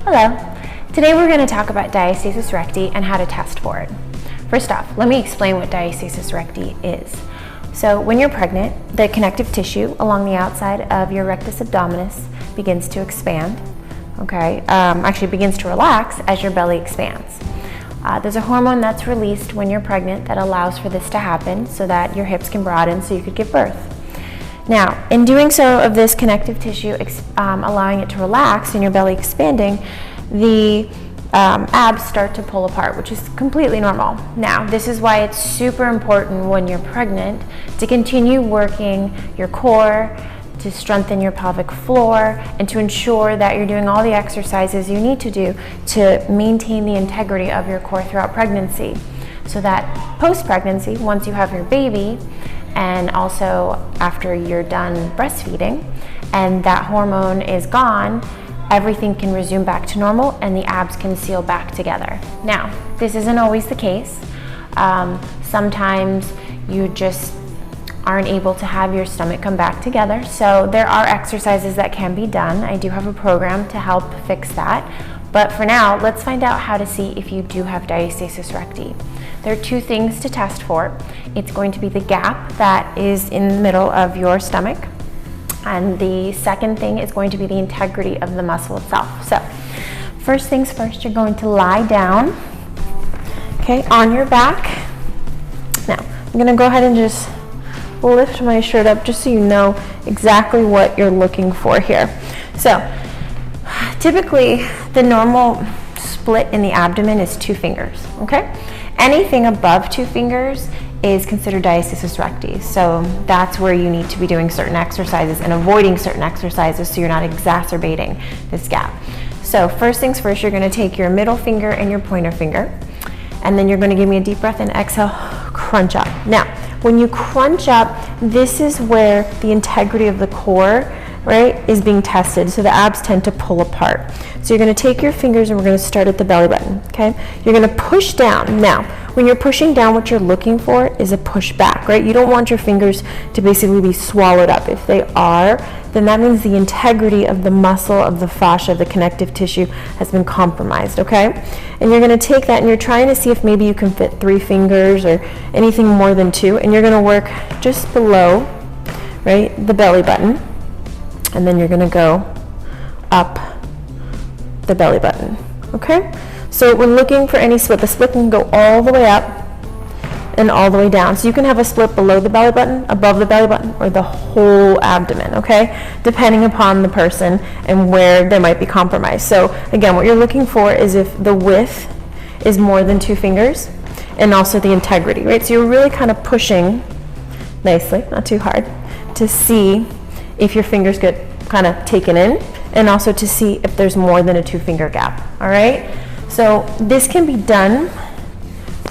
Hello. Today we're going to talk about diastasis recti and how to test for it. First off, let me explain what diastasis recti is. So when you're pregnant, the connective tissue along the outside of your rectus abdominis begins to expand, actually begins to relax as your belly expands. There's a hormone that's released when you're pregnant that allows for this to happen so that your hips can broaden so you could give birth. Now, in doing so of this connective tissue, allowing it to relax and your belly expanding, the abs start to pull apart, which is completely normal. Now, this is why it's super important when you're pregnant to continue working your core, to strengthen your pelvic floor, and to ensure that you're doing all the exercises you need to do to maintain the integrity of your core throughout pregnancy, so that post-pregnancy, once you have your baby, and also after you're done breastfeeding and that hormone is gone, everything can resume back to normal and the abs can seal back together. Now, this isn't always the case. Sometimes you just aren't able to have your stomach come back together. So there are exercises that can be done. I do have a program to help fix that. But for now, let's find out how to see if you do have diastasis recti. There are two things to test for. It's going to be the gap that is in the middle of your stomach. And the second thing is going to be the integrity of the muscle itself. So first things first, you're going to lie down, on your back. Now, I'm gonna go ahead and just lift my shirt up just so you know exactly what you're looking for here. So typically, the normal split in the abdomen is 2 fingers, Anything above 2 fingers is considered diastasis recti. So that's where you need to be doing certain exercises and avoiding certain exercises so you're not exacerbating this gap. So first things first, you're gonna take your middle finger and your pointer finger, and then you're gonna give me a deep breath and exhale, crunch up. Now, when you crunch up, this is where the integrity of the core, is being tested. So the abs tend to pull apart. So you're going to take your fingers and we're going to start at the belly button, You're going to push down. Now, when you're pushing down, what you're looking for is a push back, You don't want your fingers to basically be swallowed up. If they are, then that means the integrity of the muscle, of the fascia, of the connective tissue has been compromised, And you're going to take that and you're trying to see if maybe you can fit 3 fingers or anything more than 2, and you're going to work just below, the belly button. And then you're gonna go up the belly button, So we're looking for any split. The split can go all the way up and all the way down. So you can have a split below the belly button, above the belly button, or the whole abdomen, Depending upon the person and where there might be compromise. So again, what you're looking for is if the width is more than 2 fingers and also the integrity, So you're really kind of pushing nicely, not too hard, to see if your fingers get kind of taken in, and also to see if there's more than a 2-finger gap, all right? So this can be done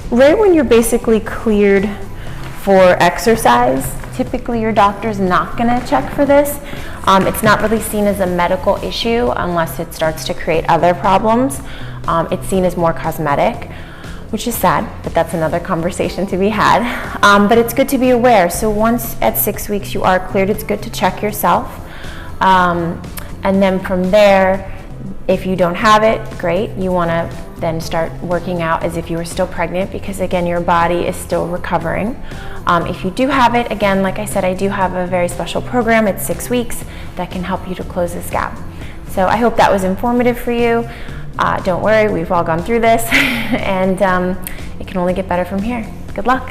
right when you're basically cleared for exercise. Typically your doctor's not gonna check for this. It's not really seen as a medical issue unless it starts to create other problems. It's seen as more cosmetic, which is sad, but that's another conversation to be had. But it's good to be aware. So once at 6 weeks you are cleared, it's good to check yourself. And then from there, if you don't have it, great. You wanna then start working out as if you were still pregnant, because again, your body is still recovering. If you do have it, again, like I said, I do have a very special program. It's 6 weeks that can help you to close this gap. So I hope that was informative for you. Don't worry, we've all gone through this, and it can only get better from here. Good luck.